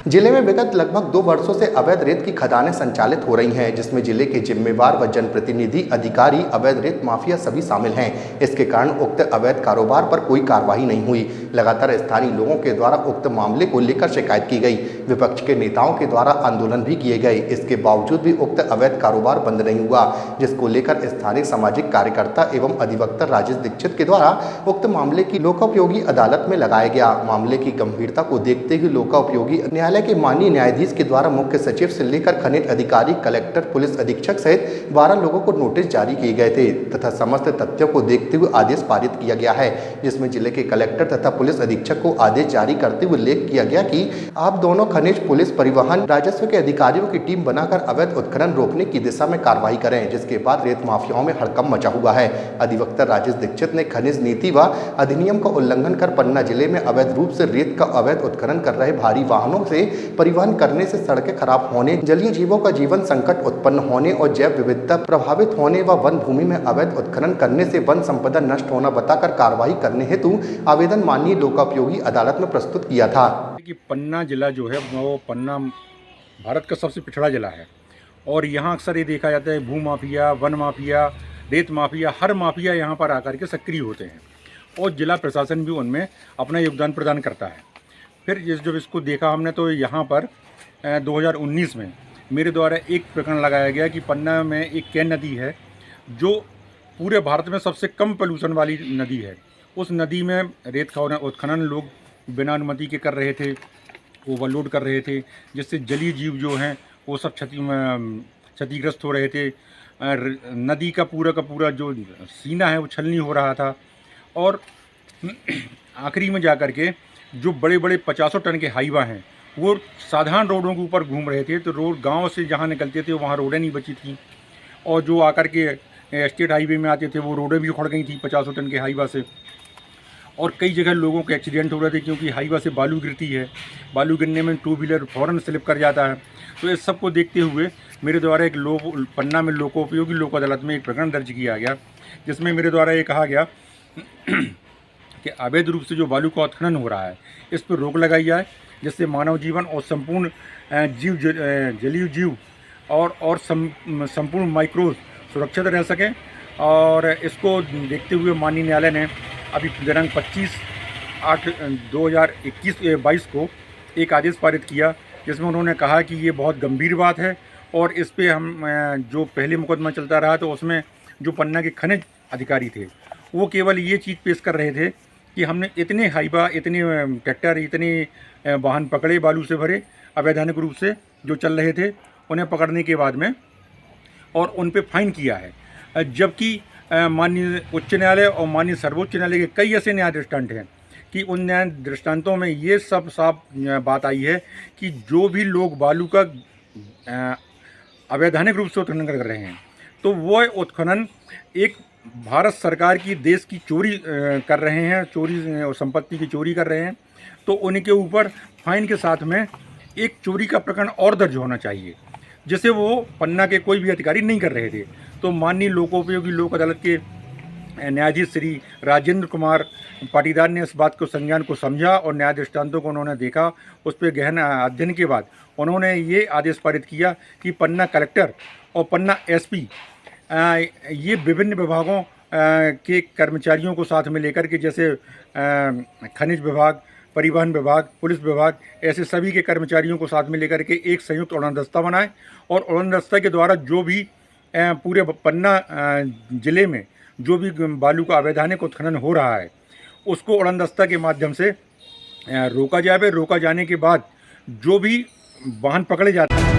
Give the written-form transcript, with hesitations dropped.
जिले में विगत लगभग 2 वर्षों से अवैध रेत की खदानें संचालित हो रही हैं, जिसमें जिले के जिम्मेवार व जनप्रतिनिधि, अधिकारी, अवैध रेत माफिया सभी शामिल हैं। इसके कारण उक्त अवैध कारोबार पर कोई कार्रवाई नहीं हुई। लगातार स्थानीय लोगों के द्वारा उक्त मामले को लेकर शिकायत की गई। विपक्ष के नेताओं के द्वारा आंदोलन भी किए गए। इसके बावजूद भी उक्त अवैध कारोबार बंद नहीं हुआ, जिसको लेकर स्थानीय सामाजिक कार्यकर्ता एवं अधिवक्ता राजेश दीक्षित के द्वारा उक्त मामले की लोकोपयोगी अदालत में लगाया गया। मामले की गंभीरता को देखते हुए लोकोपयोगी न्यायालय के माननीय न्यायाधीश के द्वारा मुख्य सचिव से लेकर खनिज अधिकारी, कलेक्टर, पुलिस अधीक्षक सहित 12 लोगों को नोटिस जारी किए गए थे तथा समस्त तथ्यों को देखते हुए आदेश पारित किया गया है, जिसमें जिले के कलेक्टर तथा पुलिस अधीक्षक को आदेश जारी करते हुए उल्लेख किया गया कि आप दोनों खनिज, पुलिस, परिवहन, राजस्व के अधिकारियों की टीम बनाकर अवैध उत्खनन रोकने की दिशा में कार्रवाई करें, जिसके बाद रेत माफियाओं में हड़कंप मचा हुआ है। अधिवक्ता राजेश दीक्षित ने खनिज नीति व अधिनियम का उल्लंघन कर पन्ना जिले में अवैध रूप से रेत का अवैध उत्खनन कर रहे भारी वाहनों से परिवहन करने से सड़कें खराब होने, जलीय जीवों का जीवन संकट उत्पन्न होने और जैव विविधता प्रभावित होने व वन भूमि में अवैध उत्खनन करने से वन संपदा नष्ट होना बताकर कार्रवाई करने हेतु आवेदन माननीय लोकोपयोगी अदालत में प्रस्तुत किया था। कि पन्ना जिला जो है वो पन्ना भारत का सबसे पिछड़ा जिला है और यहाँ अक्सर ये देखा जाता है भू माफिया, वन माफिया, रेत माफिया, हर माफिया यहाँ पर आकर के सक्रिय होते हैं और जिला प्रशासन भी उनमें अपना योगदान प्रदान करता है। फिर जब इसको देखा हमने तो यहाँ पर 2019 में मेरे द्वारा एक प्रकरण लगाया गया कि पन्ना में एक केन नदी है जो पूरे भारत में सबसे कम पोल्यूशन वाली नदी है। उस नदी में रेत उत्खनन लोग बिना अनुमति के कर रहे थे, ओवरलोड कर रहे थे, जिससे जलीय जीव जो हैं वो सब क्षतिग्रस्त हो रहे थे। नदी का पूरा जो सीना है वो छलनी हो रहा था और आखिरी में जाकर के जो बड़े बड़े 50 टन के हाईवा हैं वो साधारण रोडों के ऊपर घूम रहे थे। तो रोड गांव से जहां निकलते थे वहां रोडें नहीं बची थी और जो आकर के स्टेट हाईवे में आते थे वो रोडें भी उखड़ गई थी 50 टन के हाईवा से। और कई जगह लोगों के एक्सीडेंट हो रहे थे क्योंकि हाईवा से बालू गिरती है, बालू गिरने में 2 व्हीलर फ़ौरन स्लिप कर जाता है। तो इस सब को देखते हुए मेरे द्वारा एक पन्ना में लोकोपयोगी लोक अदालत में एक प्रकरण दर्ज किया गया, जिसमें मेरे द्वारा ये कहा गया कि अवैध रूप से जो बालू का उत्खनन हो रहा है इस पर रोक लगाई जाए, जिससे मानव जीवन और संपूर्ण जलीय जीव और संपूर्ण माइक्रो सुरक्षित रह सकें। और इसको देखते हुए माननीय न्यायालय ने अभी दिनांक 25/8/2022 को एक आदेश पारित किया, जिसमें उन्होंने कहा कि ये बहुत गंभीर बात है और इस पे हम जो पहले मुकदमा चलता रहा तो उसमें जो पन्ना के खनिज अधिकारी थे वो केवल ये चीज़ पेश कर रहे थे कि हमने इतने हाईवा, इतने ट्रैक्टर, इतने वाहन पकड़े बालू से भरे अवैधानिक रूप से जो चल रहे थे, उन्हें पकड़ने के बाद में और उन पे फाइन किया है। जबकि माननीय उच्च न्यायालय और माननीय सर्वोच्च न्यायालय के कई ऐसे न्याय दृष्टांत हैं कि उन न्याय दृष्टांतों में ये सब साफ बात आई है कि जो भी लोग बालू का अवैधानिक रूप से उत्खनन कर रहे हैं तो वो उत्खनन एक भारत सरकार की देश की चोरी कर रहे हैं, चोरी और संपत्ति की चोरी कर रहे हैं, तो उनके ऊपर फाइन के साथ में एक चोरी का प्रकरण और दर्ज होना चाहिए, जिसे वो पन्ना के कोई भी अधिकारी नहीं कर रहे थे। तो माननीय लोकोपयोगी लोक अदालत के न्यायाधीश श्री राजेंद्र कुमार पाटीदार ने इस बात को संज्ञान को समझा और न्याय दृष्टांतों को उन्होंने देखा। उस पर गहन अध्ययन के बाद उन्होंने ये आदेश पारित किया कि पन्ना कलेक्टर और पन्ना एसपी ये विभिन्न विभागों के कर्मचारियों को साथ में लेकर के, जैसे खनिज विभाग, परिवहन विभाग, पुलिस विभाग, ऐसे सभी के कर्मचारियों को साथ में लेकर के एक संयुक्त उड़न दस्ता बनाए और उड़न दस्ता के द्वारा जो भी पूरे पन्ना जिले में जो भी बालू का अवैधानिक उत्खनन हो रहा है उसको उड़न दस्ता के माध्यम से रोका जाए। रोका जाने के बाद जो भी वाहन पकड़े जाते हैं